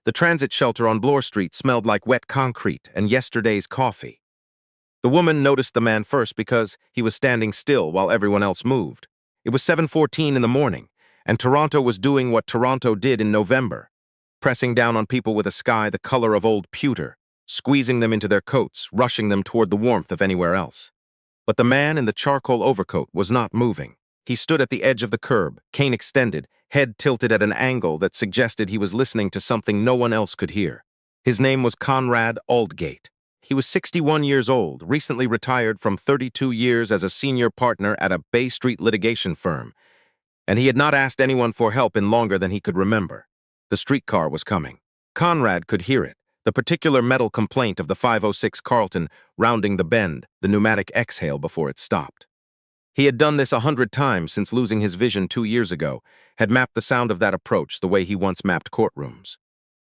The transit shelter on Bloor Street smelled like wet concrete and yesterday's coffee. The woman noticed the man first because he was standing still while everyone else moved. It was 7:14 in the morning, and Toronto was doing what Toronto did in November, pressing down on people with a sky the color of old pewter, squeezing them into their coats, rushing them toward the warmth of anywhere else. But the man in the charcoal overcoat was not moving. He stood at the edge of the curb, cane extended, head tilted at an angle that suggested he was listening to something no one else could hear. His name was Conrad Aldgate. He was 61 years old, recently retired from 32 years as a senior partner at a Bay Street litigation firm, and he had not asked anyone for help in longer than he could remember. The streetcar was coming. Conrad could hear it, the particular metal complaint of the 506 Carlton rounding the bend, the pneumatic exhale before it stopped. He had done this 100 times since losing his vision 2 years ago, had mapped the sound of that approach the way he once mapped courtrooms.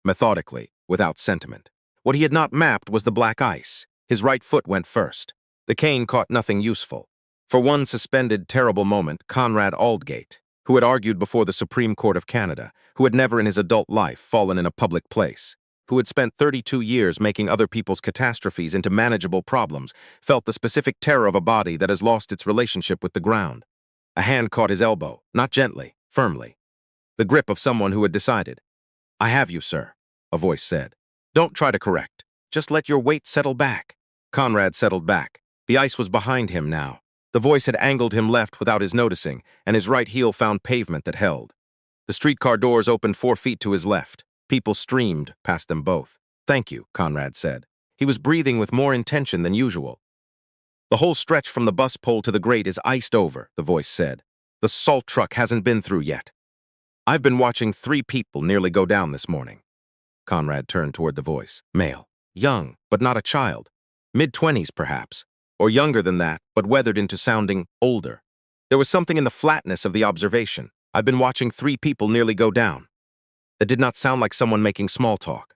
Methodically, without sentiment. What he had not mapped was the black ice. His right foot went first. The cane caught nothing useful. For one suspended, terrible moment, Conrad Aldgate, who had argued before the Supreme Court of Canada, who had never in his adult life fallen in a public place, who had spent 32 years making other people's catastrophes into manageable problems, felt the specific terror of a body that has lost its relationship with the ground. A hand caught his elbow, not gently, firmly. The grip of someone who had decided. "I have you, sir," a voice said. "Don't try to correct. Just let your weight settle back." Conrad settled back. The ice was behind him now. The voice had angled him left without his noticing, and his right heel found pavement that held. The streetcar doors opened 4 feet to his left. People streamed past them both. "Thank you," Conrad said. He was breathing with more intention than usual. "The whole stretch from the bus pole to the grate is iced over," the voice said. "The salt truck hasn't been through yet. I've been watching 3 people nearly go down this morning." Conrad turned toward the voice. Male. Young, but not a child. Mid-20s, perhaps. Or younger than that, but weathered into sounding older. There was something in the flatness of the observation. "I've been watching 3 people nearly go down." That did not sound like someone making small talk.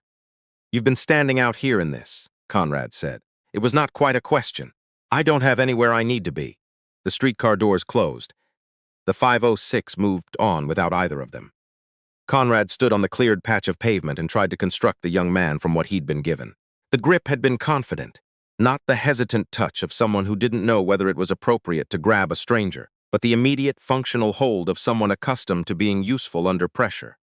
"You've been standing out here in this," Conrad said. It was not quite a question. "I don't have anywhere I need to be." The streetcar doors closed. The 506 moved on without either of them. Conrad stood on the cleared patch of pavement and tried to construct the young man from what he'd been given. The grip had been confident, not the hesitant touch of someone who didn't know whether it was appropriate to grab a stranger, but the immediate functional hold of someone accustomed to being useful under pressure.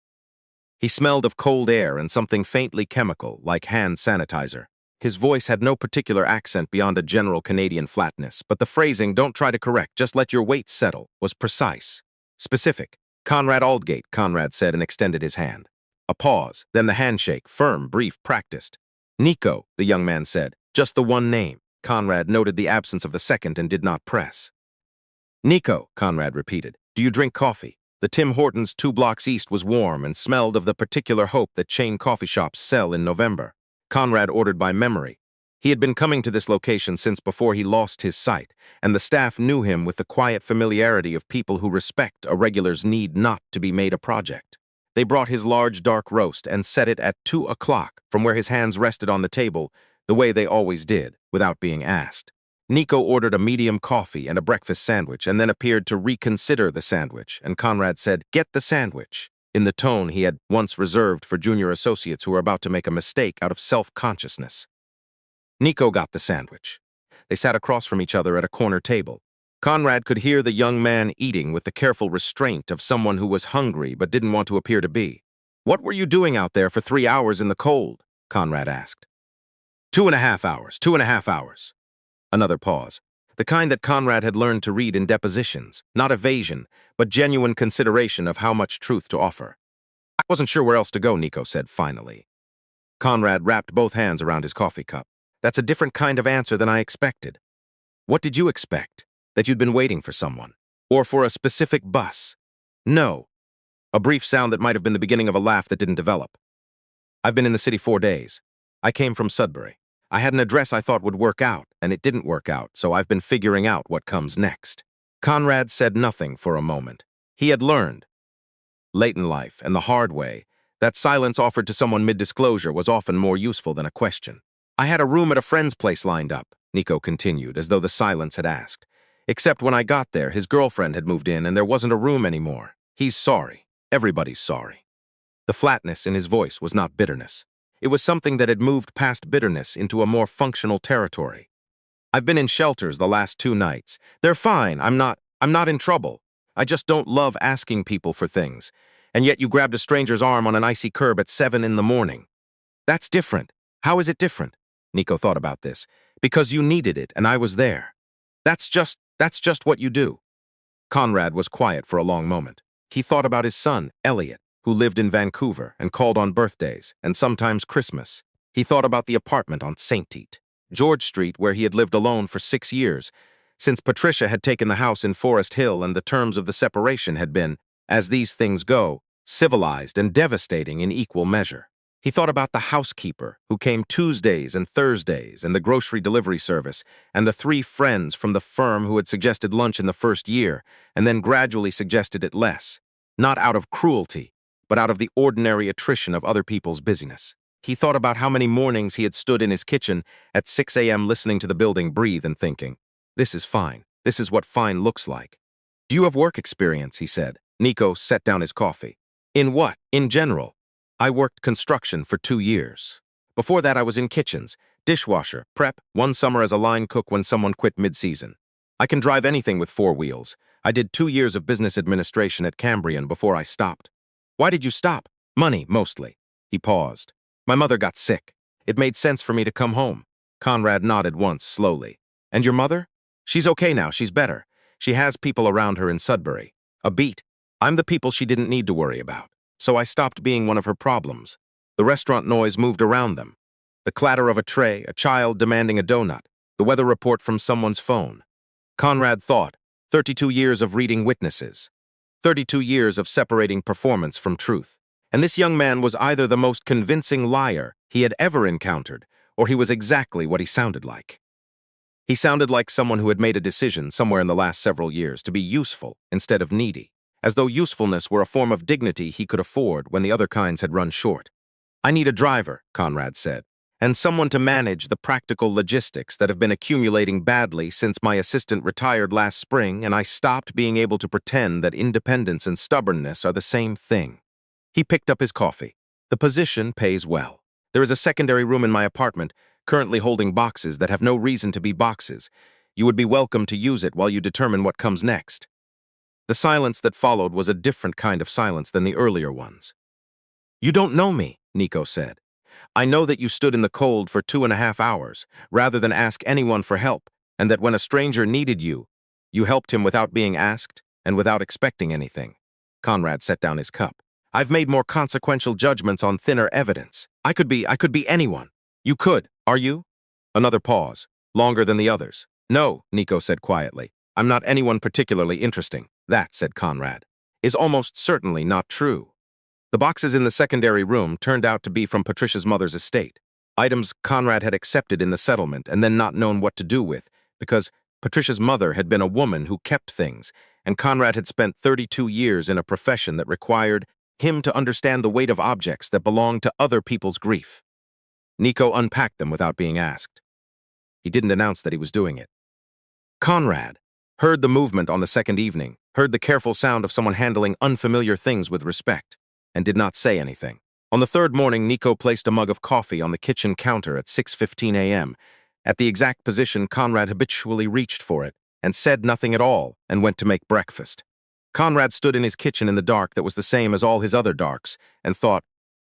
He smelled of cold air and something faintly chemical, like hand sanitizer. His voice had no particular accent beyond a general Canadian flatness, but the phrasing, "Don't try to correct, just let your weight settle," was precise, specific. "Conrad Aldgate," Conrad said and extended his hand. A pause, then the handshake, firm, brief, practiced. "Nico," the young man said, just the one name. Conrad noted the absence of the second and did not press. "Nico," Conrad repeated. "Do you drink coffee?" The Tim Hortons 2 blocks east was warm and smelled of the particular hope that chain coffee shops sell in November. Conrad ordered by memory. He had been coming to this location since before he lost his sight, and the staff knew him with the quiet familiarity of people who respect a regular's need not to be made a project. They brought his large dark roast and set it at 2 o'clock from where his hands rested on the table, the way they always did, without being asked. Nico ordered a medium coffee and a breakfast sandwich and then appeared to reconsider the sandwich, and Conrad said, "Get the sandwich," in the tone he had once reserved for junior associates who were about to make a mistake out of self-consciousness. Nico got the sandwich. They sat across from each other at a corner table. Conrad could hear the young man eating with the careful restraint of someone who was hungry but didn't want to appear to be. "What were you doing out there for 3 hours in the cold?" Conrad asked. 2.5 hours, 2.5 hours. Another pause. The kind that Conrad had learned to read in depositions, not evasion, but genuine consideration of how much truth to offer. "I wasn't sure where else to go," Nico said finally. Conrad wrapped both hands around his coffee cup. "That's a different kind of answer than I expected." "What did you expect? That you'd been waiting for someone? Or for a specific bus?" "No." A brief sound that might have been the beginning of a laugh that didn't develop. "I've been in the city 4 days. I came from Sudbury. I had an address I thought would work out, and it didn't work out, so I've been figuring out what comes next." Conrad said nothing for a moment. He had learned, late in life and the hard way, that silence offered to someone mid-disclosure was often more useful than a question. "I had a room at a friend's place lined up," Nico continued, as though the silence had asked. "Except when I got there, his girlfriend had moved in and there wasn't a room anymore. He's sorry. Everybody's sorry." The flatness in his voice was not bitterness. It was something that had moved past bitterness into a more functional territory. I've been in shelters the last 2 nights. They're fine. I'm not in trouble. I just don't love asking people for things. And yet you grabbed a stranger's arm on an icy curb at 7 in the morning. That's different. How is it different? Nico thought about this. Because you needed it and I was there. That's just what you do. Conrad was quiet for a long moment. He thought about his son, Elliot, who lived in Vancouver and called on birthdays and sometimes Christmas. He thought about the apartment on St. Tite, George Street, where he had lived alone for 6 years, since Patricia had taken the house in Forest Hill and the terms of the separation had been, as these things go, civilized and devastating in equal measure. He thought about the housekeeper, who came Tuesdays and Thursdays, and the grocery delivery service, and the 3 friends from the firm who had suggested lunch in the first year, and then gradually suggested it less, not out of cruelty, but out of the ordinary attrition of other people's busyness. He thought about how many mornings he had stood in his kitchen at 6 a.m. listening to the building breathe and thinking, this is fine. This is what fine looks like. Do you have work experience? He said. Nico set down his coffee. In what? In general. I worked construction for 2 years. Before that, I was in kitchens, dishwasher, prep, one summer as a line cook when someone quit mid-season. I can drive anything with 4 wheels. I did 2 years of business administration at Cambrian before I stopped. Why did you stop? Money, mostly. He paused. My mother got sick. It made sense for me to come home. Conrad nodded once, slowly. And your mother? She's okay now, she's better. She has people around her in Sudbury. A beat. I'm the people she didn't need to worry about. So I stopped being one of her problems. The restaurant noise moved around them. The clatter of a tray, a child demanding a donut, the weather report from someone's phone. Conrad thought, 32 years of reading witnesses. 32 years of separating performance from truth. And this young man was either the most convincing liar he had ever encountered, or he was exactly what he sounded like. He sounded like someone who had made a decision somewhere in the last several years to be useful instead of needy, as though usefulness were a form of dignity he could afford when the other kinds had run short. I need a driver, Conrad said, and someone to manage the practical logistics that have been accumulating badly since my assistant retired last spring and I stopped being able to pretend that independence and stubbornness are the same thing. He picked up his coffee. The position pays well. There is a secondary room in my apartment, currently holding boxes that have no reason to be boxes. You would be welcome to use it while you determine what comes next. The silence that followed was a different kind of silence than the earlier ones. You don't know me, Nico said. I know that you stood in the cold for 2.5 hours, rather than ask anyone for help, and that when a stranger needed you, you helped him without being asked and without expecting anything. Conrad set down his cup. I've made more consequential judgments on thinner evidence. I could be anyone. You could, are you? Another pause, longer than the others. No, Nico said quietly. I'm not anyone particularly interesting. That, said Conrad, is almost certainly not true. The boxes in the secondary room turned out to be from Patricia's mother's estate, items Conrad had accepted in the settlement and then not known what to do with, because Patricia's mother had been a woman who kept things, and Conrad had spent 32 years in a profession that required him to understand the weight of objects that belonged to other people's grief. Nico unpacked them without being asked. He didn't announce that he was doing it. Conrad heard the movement on the second evening, heard the careful sound of someone handling unfamiliar things with respect, and did not say anything. On the third morning, Nico placed a mug of coffee on the kitchen counter at 6:15 a.m., at the exact position Conrad habitually reached for it, and said nothing at all, and went to make breakfast. Conrad stood in his kitchen in the dark that was the same as all his other darks, and thought,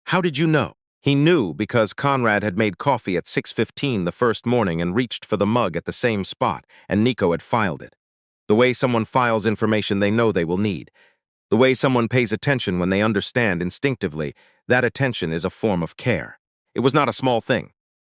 how did you know? He knew because Conrad had made coffee at 6:15 the first morning and reached for the mug at the same spot, and Nico had filed it. The way someone files information they know they will need. The way someone pays attention when they understand instinctively, that attention is a form of care. It was not a small thing.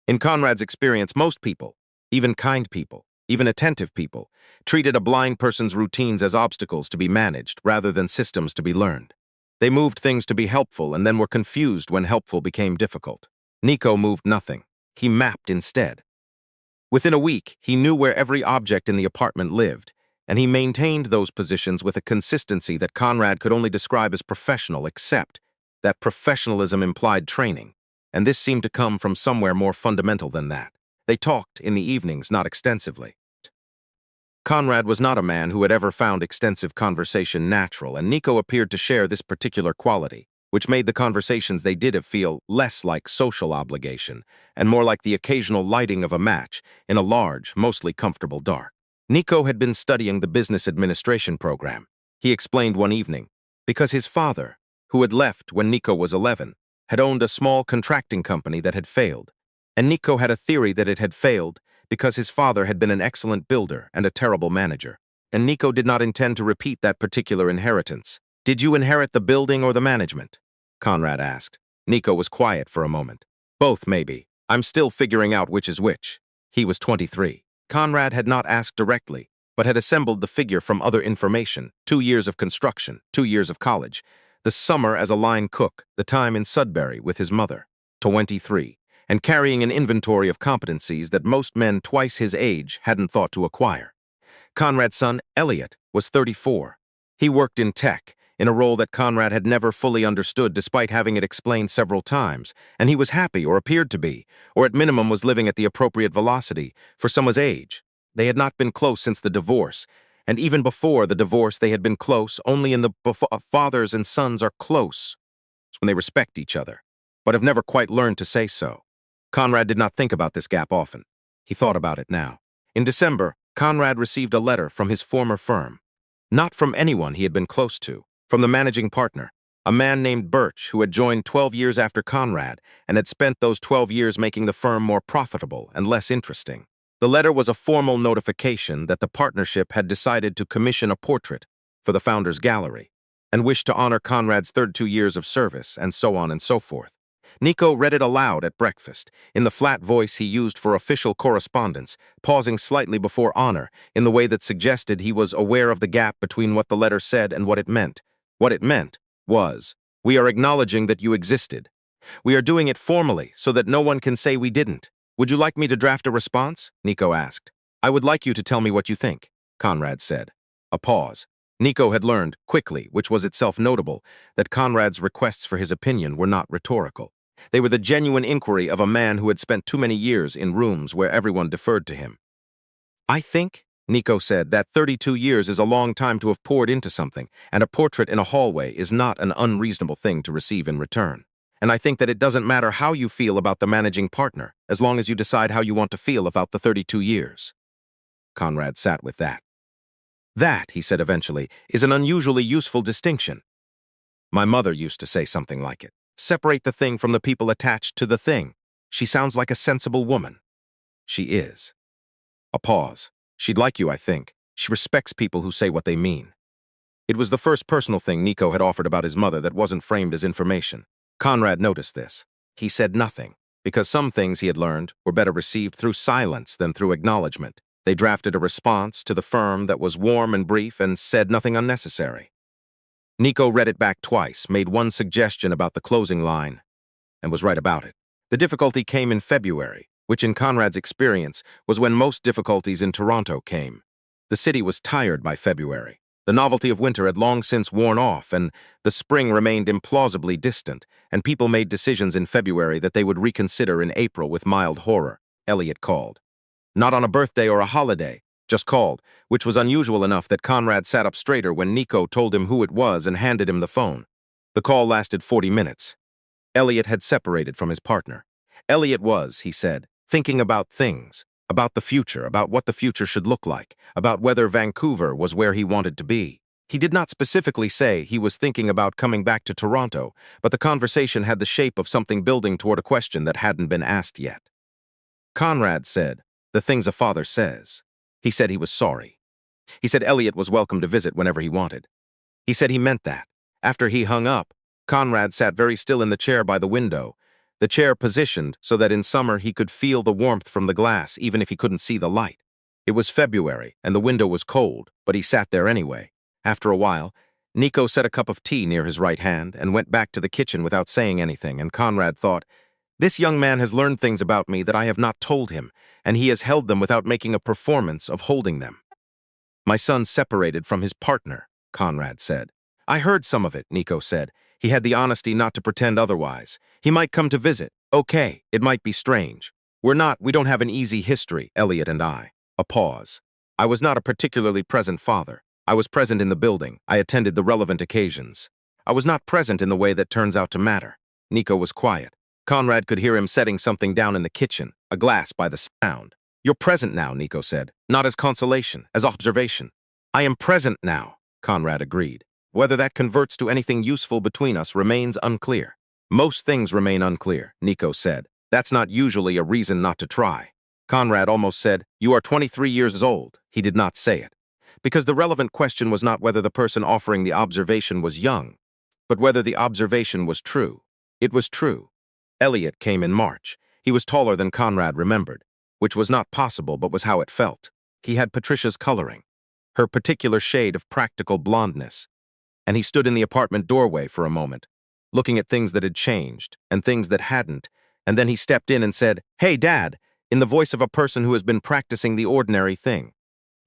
In Conrad's experience, most people, even kind people, even attentive people, treated a blind person's routines as obstacles to be managed rather than systems to be learned. They moved things to be helpful and then were confused when helpful became difficult. Nico moved nothing. He mapped instead. Within a week, he knew where every object in the apartment lived, and he maintained those positions with a consistency that Conrad could only describe as professional, except that professionalism implied training, and this seemed to come from somewhere more fundamental than that. They talked in the evenings, not extensively. Conrad was not a man who had ever found extensive conversation natural, and Nico appeared to share this particular quality. which made the conversations they did have feel less like social obligation and more like the occasional lighting of a match in a large, mostly comfortable dark. Nico had been studying the business administration program. He explained one evening, because his father, who had left when Nico was 11, had owned a small contracting company that had failed, and Nico had a theory that it had failed because his father had been an excellent builder and a terrible manager, and Nico did not intend to repeat that particular inheritance. "Did you inherit the building or the management?" Conrad asked. Nico was quiet for a moment. "Both, maybe. I'm still figuring out which is which." He was 23. Conrad had not asked directly, but had assembled the figure from other information: 2 years of construction, 2 years of college, the summer as a line cook, the time in Sudbury with his mother, 23, and carrying an inventory of competencies that most men twice his age hadn't thought to acquire. Conrad's son, Elliot, was 34. He worked in tech, in a role that Conrad had never fully understood despite having it explained several times, and he was happy, or appeared to be, or at minimum was living at the appropriate velocity for someone's age. They had not been close since the divorce, and even before the divorce they had been close only in the fathers and sons are close when they respect each other, but have never quite learned to say so. Conrad did not think about this gap often. He thought about it now. In December, Conrad received a letter from his former firm. Not from anyone he had been close to, from the managing partner, a man named Birch who had joined 12 years after Conrad and had spent those 12 years making the firm more profitable and less interesting. The letter was a formal notification that the partnership had decided to commission a portrait for the founder's gallery and wished to honor Conrad's 32 years of service, and so on and so forth. Nico read it aloud at breakfast, in the flat voice he used for official correspondence, pausing slightly before honor, in the way that suggested he was aware of the gap between what the letter said and what it meant. What it meant was, "We are acknowledging that you existed. We are doing it formally so that no one can say we didn't. Would you like me to draft a response?" Nico asked. "I would like you to tell me what you think," Conrad said. A pause. Nico had learned, quickly, which was itself notable, that Conrad's requests for his opinion were not rhetorical. They were the genuine inquiry of a man who had spent too many years in rooms where everyone deferred to him. "I think," Nico said, "that 32 years is a long time to have poured into something, and a portrait in a hallway is not an unreasonable thing to receive in return. And I think that it doesn't matter how you feel about the managing partner, as long as you decide how you want to feel about the 32 years. Conrad sat with that. "That," he said eventually, "is an unusually useful distinction. My mother used to say something like it. Separate the thing from the people attached to the thing. She sounds like a sensible woman." "She is." A pause. "She'd like you, I think. She respects people who say what they mean." It was the first personal thing Nico had offered about his mother that wasn't framed as information. Conrad noticed this. He said nothing, because some things he had learned were better received through silence than through acknowledgement. They drafted a response to the firm that was warm and brief and said nothing unnecessary. Nico read it back twice, made one suggestion about the closing line, and was right about it. The difficulty came in February, which in Conrad's experience was when most difficulties in Toronto came. The city was tired by February. The novelty of winter had long since worn off, and the spring remained implausibly distant, and people made decisions in February that they would reconsider in April with mild horror. Elliot called. Not on a birthday or a holiday, just called, which was unusual enough that Conrad sat up straighter when Nico told him who it was and handed him the phone. The call lasted 40 minutes. Elliot had separated from his partner. Elliot was, he said, thinking about things, about the future, about what the future should look like, about whether Vancouver was where he wanted to be. He did not specifically say he was thinking about coming back to Toronto, but the conversation had the shape of something building toward a question that hadn't been asked yet. Conrad said, "The things a father says." He said he was sorry. He said Elliot was welcome to visit whenever he wanted. He said he meant that. After he hung up, Conrad sat very still in the chair by the window, the chair positioned so that in summer he could feel the warmth from the glass even if he couldn't see the light. It was February, and the window was cold, but he sat there anyway. After a while, Nico set a cup of tea near his right hand and went back to the kitchen without saying anything, and Conrad thought, "This young man has learned things about me that I have not told him, and he has held them without making a performance of holding them." "My son separated from his partner," Conrad said. "I heard some of it," Nico said. He had the honesty not to pretend otherwise. "He might come to visit. Okay, it might be strange. We don't have an easy history, Elliot and I." A pause. "I was not a particularly present father. I was present in the building. I attended the relevant occasions." I was not present in the way that turns out to matter. Nico was quiet. Conrad could hear him setting something down in the kitchen, a glass by the sound. You're present now, Nico said, not as consolation, as observation. I am present now, Conrad agreed. Whether that converts to anything useful between us remains unclear. Most things remain unclear, Nico said. That's not usually a reason not to try. Conrad almost said, You are 23 years old. He did not say it. Because the relevant question was not whether the person offering the observation was young, but whether the observation was true. It was true. Elliot came in March. He was taller than Conrad remembered, which was not possible but was how it felt. He had Patricia's coloring, her particular shade of practical blondness. And he stood in the apartment doorway for a moment, looking at things that had changed and things that hadn't, and then he stepped in and said, Hey, Dad, in the voice of a person who has been practicing the ordinary thing.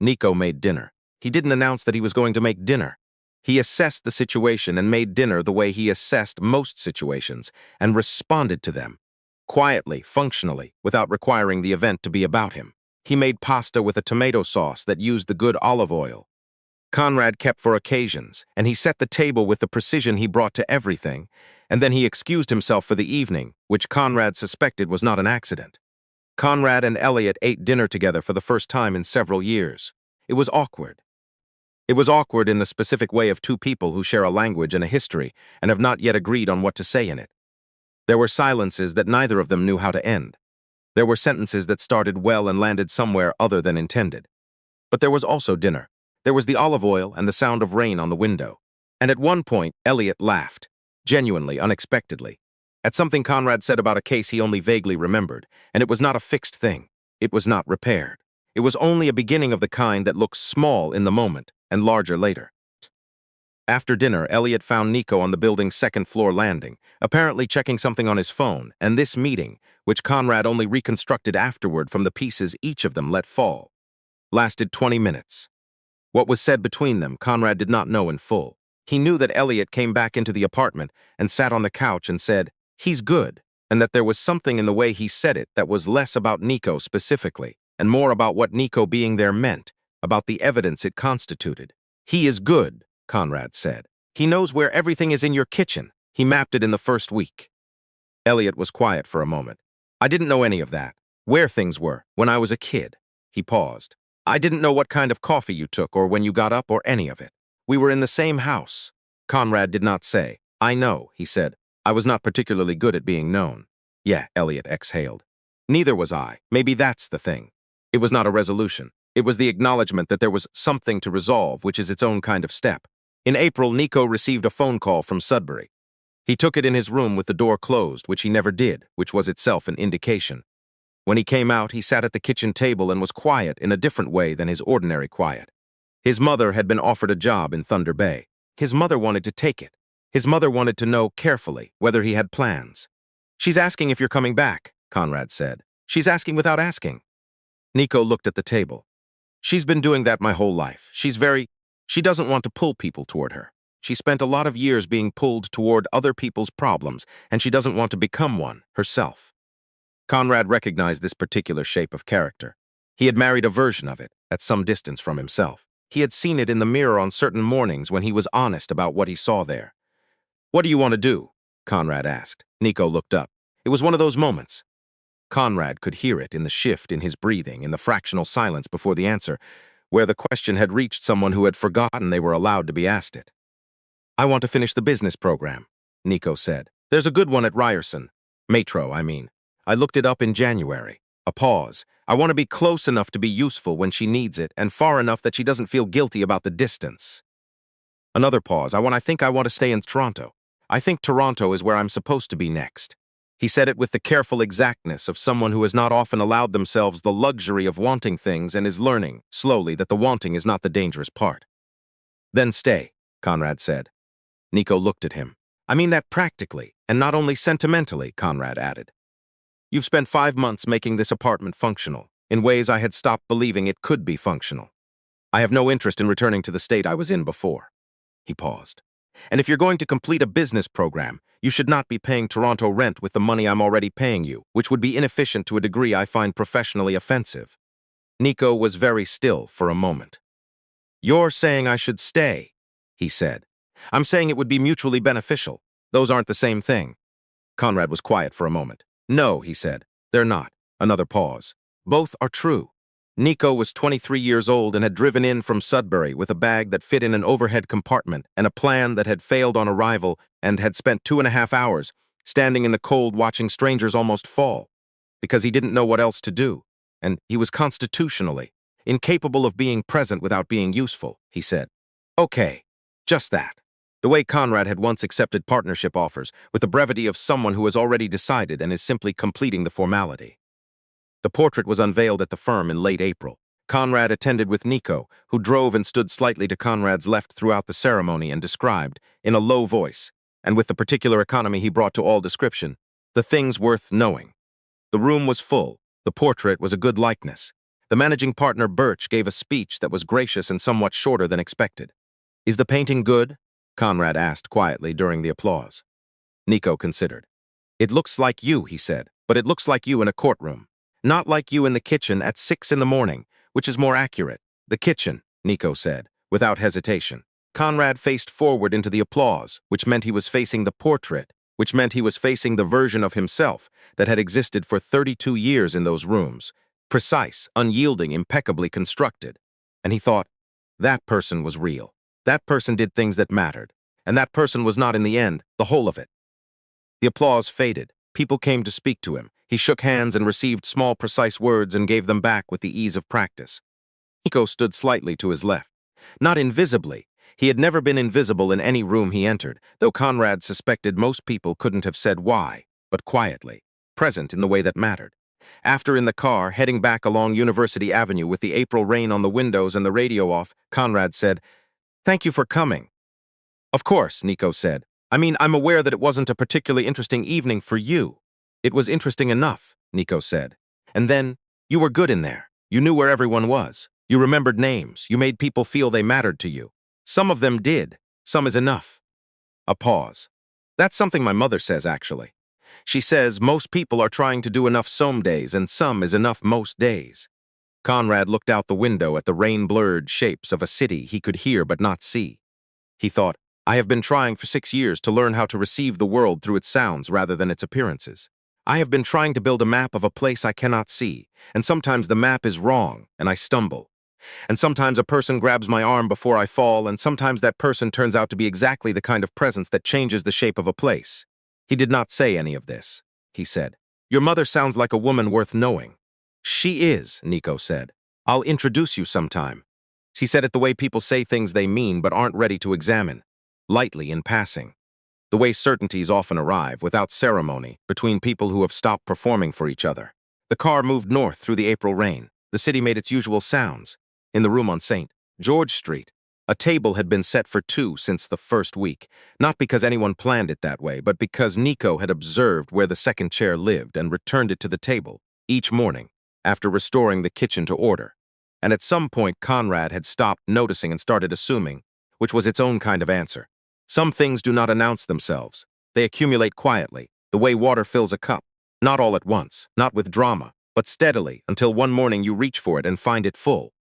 Nico made dinner. He didn't announce that he was going to make dinner. He assessed the situation and made dinner the way he assessed most situations and responded to them, quietly, functionally, without requiring the event to be about him. He made pasta with a tomato sauce that used the good olive oil Conrad kept for occasions, and he set the table with the precision he brought to everything, and then he excused himself for the evening, which Conrad suspected was not an accident. Conrad and Elliot ate dinner together for the first time in several years. It was awkward. It was awkward in the specific way of two people who share a language and a history and have not yet agreed on what to say in it. There were silences that neither of them knew how to end. There were sentences that started well and landed somewhere other than intended. But there was also dinner. There was the olive oil and the sound of rain on the window. And at one point, Elliot laughed, genuinely, unexpectedly, at something Conrad said about a case he only vaguely remembered, and it was not a fixed thing. It was not repaired. It was only a beginning of the kind that looks small in the moment and larger later. After dinner, Elliot found Nico on the building's second-floor landing, apparently checking something on his phone, and this meeting, which Conrad only reconstructed afterward from the pieces each of them let fall, lasted 20 minutes. What was said between them, Conrad did not know in full. He knew that Elliot came back into the apartment and sat on the couch and said, He's good, and that there was something in the way he said it that was less about Nico specifically, and more about what Nico being there meant, about the evidence it constituted. He is good, Conrad said. He knows where everything is in your kitchen. He mapped it in the first week. Elliot was quiet for a moment. I didn't know any of that. Where things were, when I was a kid. He paused. I didn't know what kind of coffee you took or when you got up or any of it. We were in the same house. Conrad did not say. I know, he said. I was not particularly good at being known. Yeah, Elliot exhaled. Neither was I. Maybe that's the thing. It was not a resolution. It was the acknowledgement that there was something to resolve, which is its own kind of step. In April, Nico received a phone call from Sudbury. He took it in his room with the door closed, which he never did, which was itself an indication. When he came out, he sat at the kitchen table and was quiet in a different way than his ordinary quiet. His mother had been offered a job in Thunder Bay. His mother wanted to take it. His mother wanted to know carefully whether he had plans. She's asking if you're coming back, Conrad said. She's asking without asking. Nico looked at the table. She's been doing that my whole life. She doesn't want to pull people toward her. She spent a lot of years being pulled toward other people's problems, and she doesn't want to become one herself. Conrad recognized this particular shape of character. He had married a version of it, at some distance from himself. He had seen it in the mirror on certain mornings when he was honest about what he saw there. What do you want to do? Conrad asked. Nico looked up. It was one of those moments. Conrad could hear it in the shift in his breathing, in the fractional silence before the answer, where the question had reached someone who had forgotten they were allowed to be asked it. I want to finish the business program, Nico said. There's a good one at Ryerson. Metro, I mean. I looked it up in January. A pause. I want to be close enough to be useful when she needs it and far enough that she doesn't feel guilty about the distance. Another pause. I think I want to stay in Toronto. I think Toronto is where I'm supposed to be next. He said it with the careful exactness of someone who has not often allowed themselves the luxury of wanting things and is learning, slowly, that the wanting is not the dangerous part. Then stay, Conrad said. Nico looked at him. I mean that practically, and not only sentimentally, Conrad added. You've spent 5 months making this apartment functional, in ways I had stopped believing it could be functional. I have no interest in returning to the state I was in before. He paused. And if you're going to complete a business program, you should not be paying Toronto rent with the money I'm already paying you, which would be inefficient to a degree I find professionally offensive. Nico was very still for a moment. You're saying I should stay, he said. I'm saying it would be mutually beneficial. Those aren't the same thing. Conrad was quiet for a moment. No, he said. They're not. Another pause. Both are true. Nico was 23 years old and had driven in from Sudbury with a bag that fit in an overhead compartment and a plan that had failed on arrival and had spent 2.5 hours standing in the cold watching strangers almost fall because he didn't know what else to do, and he was constitutionally incapable of being present without being useful, he said. Okay, just that. The way Conrad had once accepted partnership offers with the brevity of someone who has already decided and is simply completing the formality. The portrait was unveiled at the firm in late April. Conrad attended with Nico, who drove and stood slightly to Conrad's left throughout the ceremony and described, in a low voice, and with the particular economy he brought to all description, the things worth knowing. The room was full. The portrait was a good likeness. The managing partner, Birch, gave a speech that was gracious and somewhat shorter than expected. Is the painting good? Conrad asked quietly during the applause. Nico considered. It looks like you, he said, but it looks like you in a courtroom. Not like you in the kitchen at 6 in the morning, which is more accurate. The kitchen, Nico said, without hesitation. Conrad faced forward into the applause, which meant he was facing the portrait, which meant he was facing the version of himself that had existed for 32 years in those rooms, precise, unyielding, impeccably constructed. And he thought, that person was real. That person did things that mattered. And that person was not, in the end, the whole of it. The applause faded. People came to speak to him. He shook hands and received small, precise words and gave them back with the ease of practice. Nico stood slightly to his left. Not invisibly. He had never been invisible in any room he entered, though Conrad suspected most people couldn't have said why, but quietly, present in the way that mattered. After in the car, heading back along University Avenue with the April rain on the windows and the radio off, Conrad said, "Thank you for coming." "Of course," Nico said. "I mean, I'm aware that it wasn't a particularly interesting evening for you." "It was interesting enough," Nico said. "And then, you were good in there. You knew where everyone was. You remembered names. You made people feel they mattered to you. Some of them did. Some is enough." A pause. "That's something my mother says, actually. She says most people are trying to do enough some days and some is enough most days." Conrad looked out the window at the rain-blurred shapes of a city he could hear but not see. He thought, I have been trying for 6 years to learn how to receive the world through its sounds rather than its appearances. I have been trying to build a map of a place I cannot see, and sometimes the map is wrong, and I stumble. And sometimes a person grabs my arm before I fall, and sometimes that person turns out to be exactly the kind of presence that changes the shape of a place. He did not say any of this. He said, "Your mother sounds like a woman worth knowing." "She is," Nico said. "I'll introduce you sometime." He said it the way people say things they mean but aren't ready to examine, lightly in passing. The way certainties often arrive, without ceremony, between people who have stopped performing for each other. The car moved north through the April rain. The city made its usual sounds. In the room on St. George Street, a table had been set for 2 since the first week, not because anyone planned it that way, but because Nico had observed where the second chair lived and returned it to the table, each morning, after restoring the kitchen to order. And at some point Conrad had stopped noticing and started assuming, which was its own kind of answer. Some things do not announce themselves. They accumulate quietly, the way water fills a cup. Not all at once, not with drama, but steadily, until one morning you reach for it and find it full.